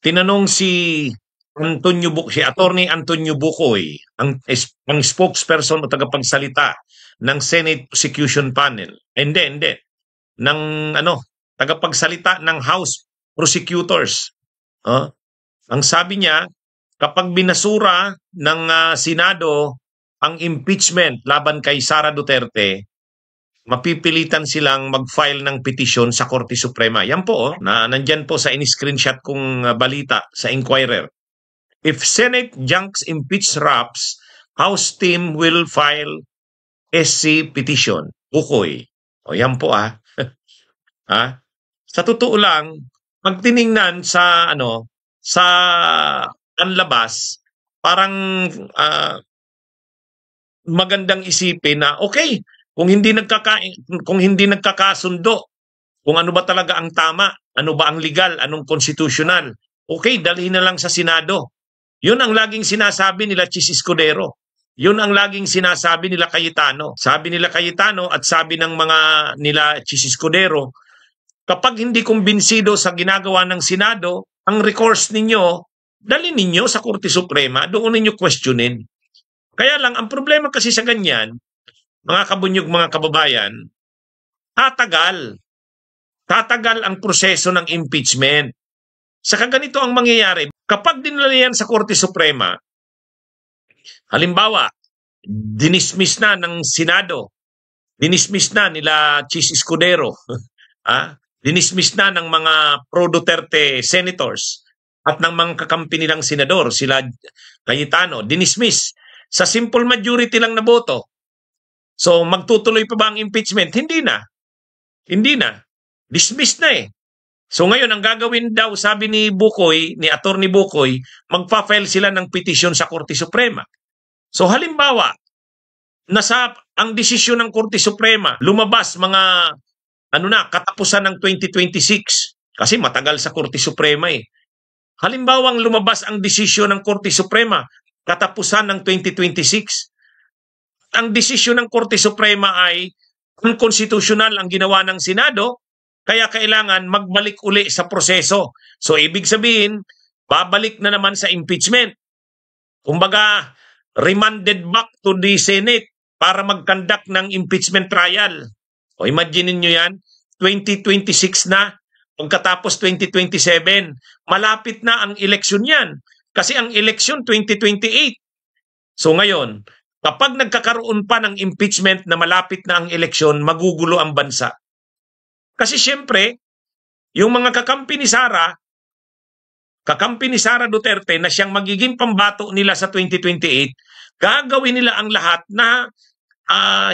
tinanong si Attorney Antonio Bukoy, ang spokesperson o tagapagsalita ng Senate Prosecution Panel. Hindi. Ng tagapagsalita ng House Prosecutors. Ang sabi niya, kapag binasura ng Senado ang impeachment laban kay Sara Duterte, mapipilitan silang mag-file ng petisyon sa Korte Suprema. Yan po, nandyan po sa in-screenshot kong balita sa Inquirer. If Senate junks impeach Raps, House team will file SC petition. Bukoy. O yan po Sa totoo lang, pag tiningnan sa sa panlabas, parang magandang isipin na okay, kung hindi nagkakasundo, kung ano ba talaga ang tama, ano ba ang legal, anong constitutional, okay, dalhin na lang sa Senado. Yun ang laging sinasabi nila Chis Escudero. Yun ang laging sinasabi nila Cayetano. Sabi nila Cayetano at sabi ng mga nila Chis Escudero, kapag hindi kumbinsido sa ginagawa ng Senado, ang recourse ninyo, dalhin ninyo sa Korte Suprema, doon ninyo questionin. Kaya lang, ang problema kasi sa ganyan, mga kabunyog, mga kababayan, tatagal. Tatagal ang proseso ng impeachment. Saka ganito ang mangyayari. Kapag dinala yan sa Korte Suprema, halimbawa, dinismiss na ng Senado, dinismiss na nila Chis Escudero, dinismiss na ng mga pro-Duterte senators at ng mga kakampi nilang senador, sila Cayetano, dinismiss. Sa simple majority lang na boto. So, magtutuloy pa ba ang impeachment? Hindi na. Hindi na. Dismissed na eh. So ngayon, ang gagawin daw, sabi ni Bukoy, ni Attorney Bukoy, magpa-file sila ng petisyon sa Korte Suprema. So halimbawa, ang desisyon ng Korte Suprema, lumabas mga, katapusan ng 2026. Kasi matagal sa Korte Suprema eh. Halimbawa, lumabas ang desisyon ng Korte Suprema, katapusan ng 2026. Ang desisyon ng Korte Suprema ay unconstitutional ang ginawa ng Senado, kaya kailangan magbalik uli sa proseso. So ibig sabihin, babalik na naman sa impeachment. Kumbaga, remanded back to the Senate para mag-conduct ng impeachment trial. O imagine niyo yan, 2026 na, pagkatapos 2027, malapit na ang eleksyon yan. Kasi ang eleksyon 2028. So ngayon, kapag nagkakaroon pa ng impeachment na malapit na ang eleksyon, magugulo ang bansa. Kasi siyempre, yung mga kakampi ni Sara Duterte na siyang magiging pambato nila sa 2028, gagawin nila ang lahat na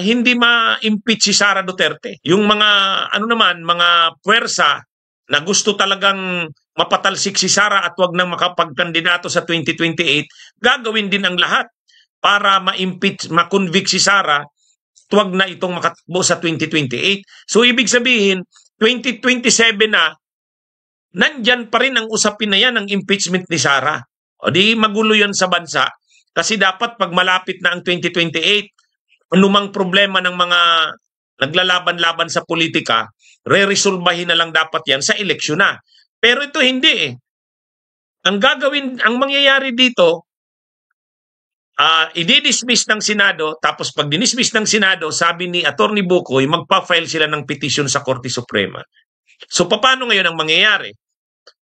hindi ma-impeach si Sara Duterte. Yung mga mga puwersa na gusto talagang mapatalsik si Sara at wag nang makapagkandidato sa 2028, gagawin din ang lahat para ma-impeach, ma-convict si Sara, tuwag na itong makatakbo sa 2028. So ibig sabihin, 2027 na, nandyan pa rin ang usapin na yan ng impeachment ni Sara. O di magulo yan sa bansa. Kasi dapat pag malapit na ang 2028, anumang problema ng mga naglalaban-laban sa politika, re-resolbahin na lang dapat yan sa eleksyon na. Pero ito hindi eh. Ang mangyayari dito, i-dismiss ng Senado, tapos pag dinismiss ng Senado, sabi ni Attorney Bukoy, magpa-file sila ng petition sa Korte Suprema. So paano ngayon ang mangyayari?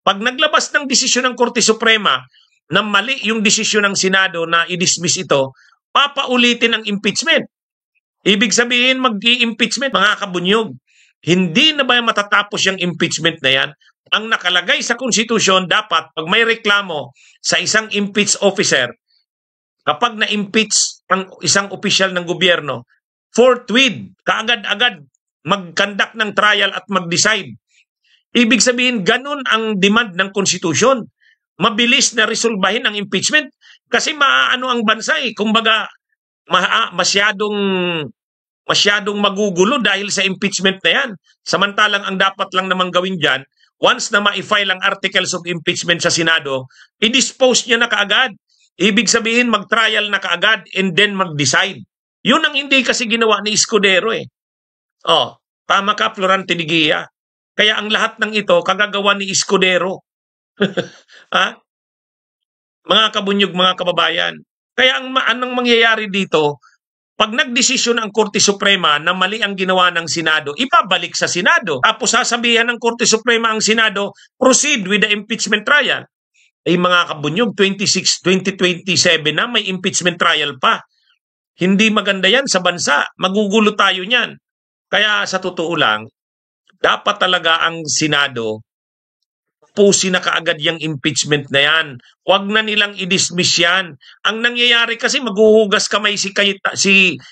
Pag naglabas ng desisyon ng Korte Suprema na mali yung desisyon ng Senado na i-dismiss ito, papaulitin ang impeachment. Ibig sabihin, mag-i-impeachment, mga kabunyog. Hindi na ba matatapos yung impeachment na yan? Ang nakalagay sa konstitusyon, dapat pag may reklamo sa isang impeached officer, kapag na-impeach ang isang opisyal ng gobyerno, forthwith, kaagad-agad, mag-conduct ng trial at mag-decide. Ibig sabihin, ganun ang demand ng konstitusyon. Mabilis na resolbahin ang impeachment. Kasi maano ang bansa eh. Kumbaga, masyadong magugulo dahil sa impeachment na yan. Samantalang ang dapat lang naman gawin dyan, once na ma-file ang articles of impeachment sa Senado, i-dispose niya na kaagad. Ibig sabihin, mag-trial na kaagad and then mag-decide. Yun ang hindi kasi ginawa ni Escudero eh. Tama ka, Florante Digia. Kaya ang lahat ng ito, kagagawa ni Escudero. Ha? Mga kabunyog, mga kababayan. Kaya anong mangyayari dito, pag nagdesisyon ang Korte Suprema na mali ang ginawa ng Senado, ibabalik sa Senado. Tapos sasabihan ng Korte Suprema ang Senado, proceed with the impeachment trial. Ay mga kabunyog, 2027 na, may impeachment trial pa. Hindi maganda yan sa bansa. Magugulo tayo niyan. Kaya sa totoo lang, dapat talaga ang Senado pusin na kaagad yung impeachment na yan. Huwag na nilang i-dismiss yan. Ang nangyayari kasi maghuhugas kamay si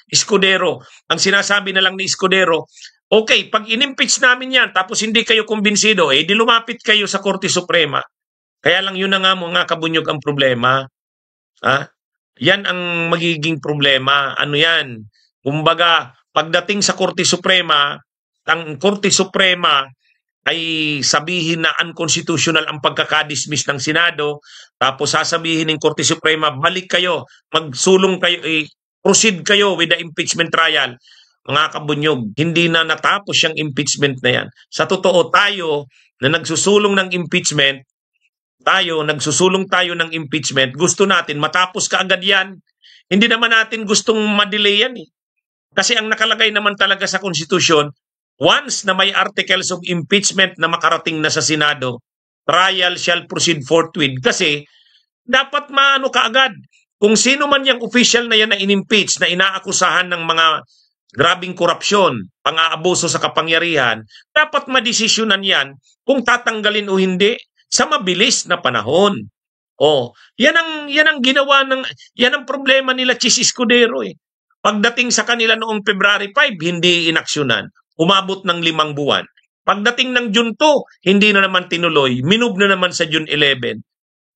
Escudero. Ang sinasabi na lang ni Escudero, okay, pag in-impeach namin yan tapos hindi kayo kumbinsido, di lumapit kayo sa Korte Suprema. Kaya lang yun na nga mga kabunyog ang problema. Ha? Yan ang magiging problema. Ano yan? Kumbaga, pagdating sa Korte Suprema, ang Korte Suprema ay sabihin na unconstitutional ang pagkakadismiss ng Senado, tapos sasabihin ng Korte Suprema, balik kayo, magsulong kayo, proceed kayo with the impeachment trial. Mga kabunyog, hindi na natapos yung impeachment na yan. Sa totoo, tayo na nagsusulong ng impeachment, nagsusulong tayo ng impeachment, gusto natin matapos kaagad yan. Hindi naman natin gustong madelay yan eh. Kasi ang nakalagay naman talaga sa konstitusyon, once na may articles of impeachment na makarating na sa Senado, trial shall proceed forthwith. Kasi dapat maano kaagad. Kung sino man yung official na yan na in-impeach, na inaakusahan ng mga grabing korupsyon, pang-aabuso sa kapangyarihan, dapat madesisyonan yan kung tatanggalin o hindi sa mabilis na panahon. Yan ang ginawa yan ang problema nila Chis Escudero eh. Pagdating sa kanila noong February 5, hindi inaksyonan. Umabot ng 5 buwan. Pagdating ng June 2, hindi na naman tinuloy. Minove na naman sa June 11.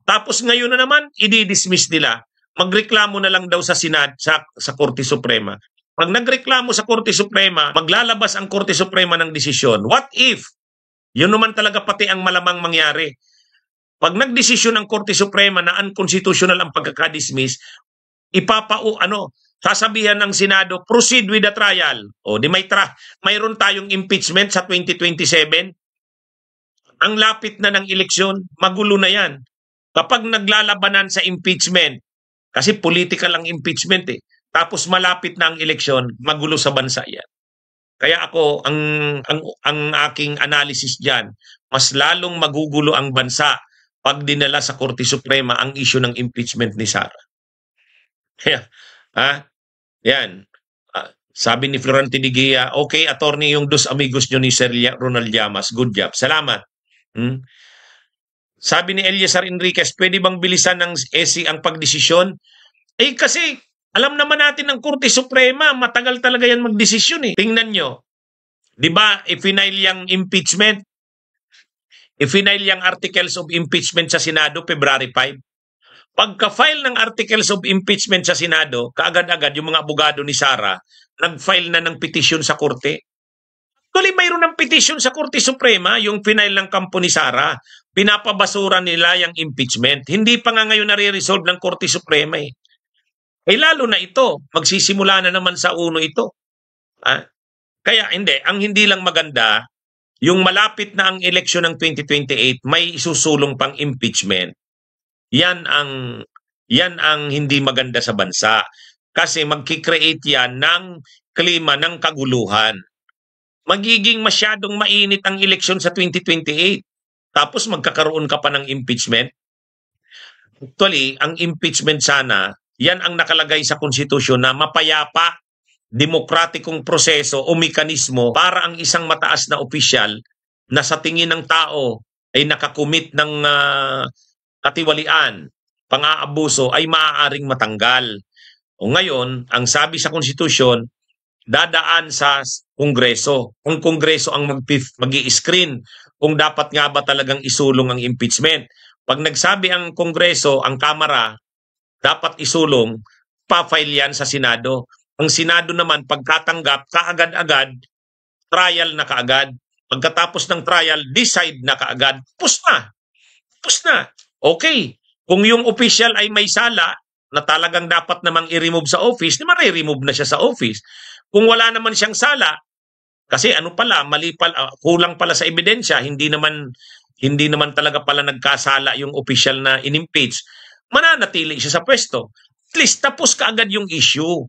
Tapos ngayon na naman, i-dismiss nila. Magreklamo na lang daw sa Senado, sa Korte Suprema. Pag nagreklamo sa Korte Suprema, maglalabas ang Korte Suprema ng desisyon. What if? Yun naman talaga pati ang malamang mangyari. Pag nagdesisyon ng Korte Suprema na unconstitutional ang pagkakadismiss, sasabihan ng Senado, proceed with the trial. Mayroon tayong impeachment sa 2027. Ang lapit na ng eleksyon, magulo na yan. Kapag naglalabanan sa impeachment, kasi political ang impeachment tapos malapit na ang eleksyon, magulo sa bansa yan. Kaya ako, ang aking analysis dyan, mas lalong magugulo ang bansa pag dinala sa Korte Suprema ang issue ng impeachment ni Sara. Kaya, yan. Sabi ni Florante Digia, okay, attorney, yung dos amigos nyo ni Sir Ronald Llamas. Good job. Salamat. Sabi ni Eliazar Enriquez, pwede bang bilisan ng SC ang pagdesisyon? Kasi alam naman natin ng Korte Suprema, matagal talaga yan magdesisyon eh. Tingnan nyo. Diba, i-final yung impeachment, i-final yung articles of impeachment sa Senado, February 5. Pagka-file ng articles of impeachment sa Senado, kaagad-agad yung mga abogado ni Sara, nag-file na ng petition sa Korte. Actually, mayroon ng petition sa Korte Suprema, yung final ng kampo ni Sara. Pinapabasura nila yung impeachment. Hindi pa nga ngayon nare-resolve ng Korte Suprema eh. Lalo na ito, magsisimula na naman sa uno ito. Kaya ang hindi lang maganda, yung malapit na ang eleksyon ng 2028, may isusulong pang impeachment. Yan ang hindi maganda sa bansa. Kasi magkikreate yan ng klima ng kaguluhan. Magiging masyadong mainit ang eleksyon sa 2028. Tapos magkakaroon ka pa ng impeachment. Actually, ang impeachment sana, yan ang nakalagay sa konstitusyon na mapayapa, demokratikong proseso o mekanismo para ang isang mataas na opisyal na sa tingin ng tao ay nakakumit ng katiwalian, pang-aabuso ay maaaring matanggal. Ngayon, ang sabi sa konstitusyon, dadaan sa Kongreso. Ang Kongreso ang mag-i-screen kung dapat nga ba talagang isulong ang impeachment. Pag nagsabi ang Kongreso, ang Kamara, dapat isulong, pa-file yan sa Senado. Ang Senado naman, pagkatanggap, kaagad-agad, trial na kaagad. Pagkatapos ng trial, decide na kaagad. Tapos na. Okay. Kung yung official ay may sala na talagang dapat namang i-remove sa office, di ma-remove na siya sa office. Kung wala naman siyang sala, kasi mali pala, kulang pala sa ebidensya, hindi naman hindi naman talaga pala nagkasala yung official na inimpeach, mananatili siya sa pwesto. At least tapos kaagad yung issue.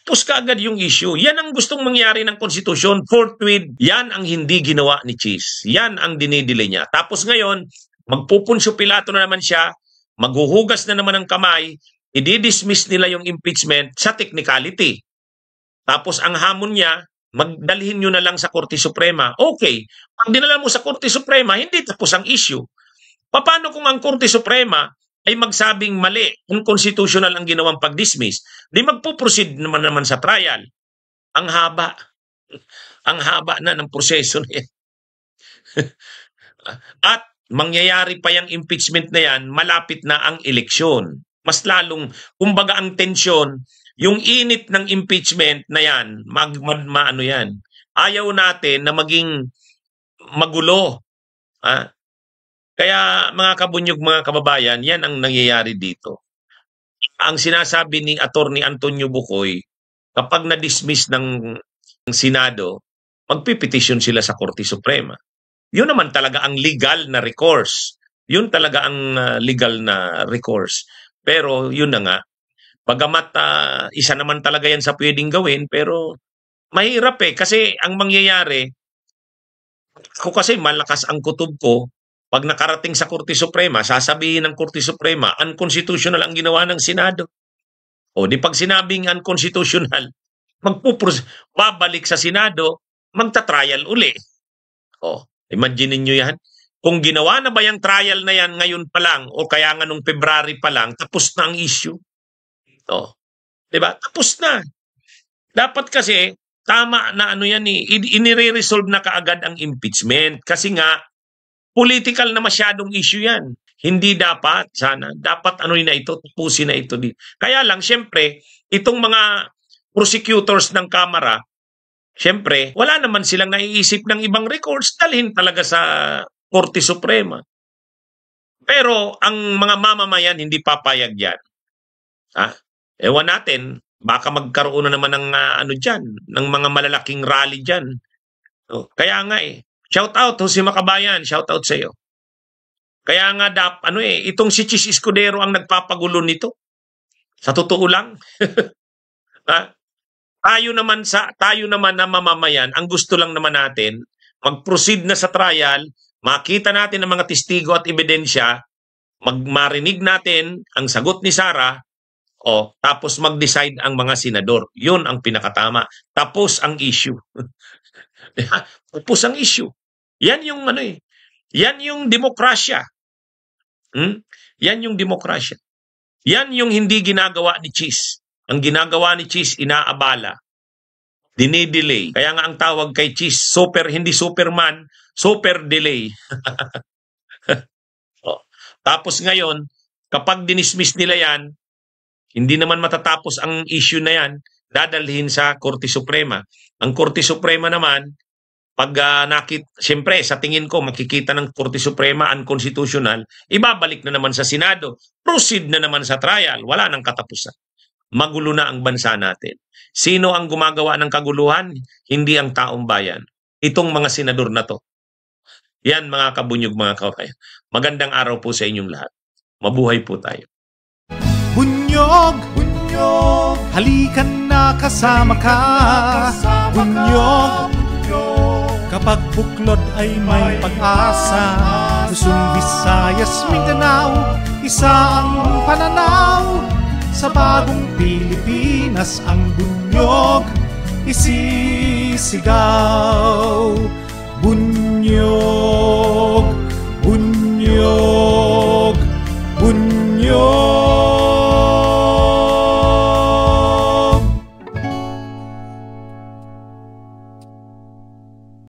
Tapos kaagad yung issue. Yan ang gustong mangyari ng konstitusyon. Forthwith, yan ang hindi ginawa ni Cheese. Yan ang dinidelay niya. Tapos ngayon, magpupunsyo Pilato na naman siya, maghuhugas na naman ng kamay, i-dismiss nila yung impeachment sa technicality. Tapos ang hamon niya, magdalhin nyo na lang sa Korte Suprema. Okay, pag dinala mo sa Korte Suprema, hindi tapos ang issue. Paano kung ang Korte Suprema ay magsabing mali, unconstitutional ang ginawang pag-dismiss, di magpo-proceed naman sa trial. Ang haba. Ang haba na ng proseso na yan. At mangyayari pa yung impeachment na yan, malapit na ang eleksyon. Mas lalong, kumbaga ang tensyon, yung init ng impeachment na yan, maano yan. Ayaw natin na maging magulo. Kaya mga kabunyog, mga kababayan, yan ang nangyayari dito. Ang sinasabi ni Attorney Antonio Bukoy, kapag na-dismiss ng Senado, magpipetisyon sila sa Korte Suprema. Yun naman talaga ang legal na recourse. Yun talaga ang legal na recourse. Pero yun na nga, bagamat isa naman talaga yan sa pwedeng gawin, pero mahirap kasi ang mangyayari, ako kasi malakas ang kutob ko, pag nakarating sa Korte Suprema, sasabihin ng Korte Suprema, unconstitutional ang ginawa ng Senado. O di pag sinabing unconstitutional, babalik sa Senado, magta-trial uli. O, imagine niyo yan. Kung ginawa na ba yung trial na yan ngayon pa lang, o kaya nga nung February pa lang, tapos na ang issue. O, diba? Tapos na. Dapat kasi, tama na yan inire-resolve na kaagad ang impeachment. Kasi nga, political na masyadong issue yan. Hindi dapat, sana. Dapat na ito, tapusin na ito. Kaya lang, syempre, itong mga prosecutors ng Kamara, syempre, wala naman silang naiisip ng ibang recourse, dalhin talaga sa Korte Suprema. Pero, ang mga mamamayan, hindi papayag yan. Ewan natin, baka magkaroon na naman ng ng mga malalaking rally dyan. Kaya nga shout out si Makabayan, shout out sa iyo. Kaya nga itong si Chis Escudero ang nagpapagulo nito. Sa totoo lang. Tayo naman na mamamayan, ang gusto lang naman natin, mag-proceed na sa trial, makita natin ang mga testigo at ebidensya, marinig natin ang sagot ni Sara, tapos mag-decide ang mga senador. Yun ang pinakatama. Tapos ang issue. Tapos ang issue. Yan yung yan yung demokrasya. Yan yung demokrasya. Yan yung hindi ginagawa ni Cheese. Ang ginagawa ni Cheese, inaabala. Dinidelay. Kaya nga ang tawag kay Cheese, hindi Superman, super delay. Tapos ngayon, kapag dinismiss nila yan, hindi naman matatapos ang issue na yan, dadalhin sa Korte Suprema. Ang Korte Suprema naman, pag siyempre sa tingin ko makikita ng Korte Suprema unconstitutional, ibabalik na naman sa Senado. Proceed na naman sa trial. Wala nang katapusan. Magulo na ang bansa natin. Sino ang gumagawa ng kaguluhan? Hindi ang taong bayan. Itong mga senador na to. Yan mga kabunyog, mga kabayan. Magandang araw po sa inyong lahat. Mabuhay po tayo. Bunyog, bunyog, halikan na kasama ka. Bunyog, kapag buklod ay may pag-asa. Luzon, Visayas, Mindanao, isa ang pananaw. Sa bagong Pilipinas ang bunyog isisigaw.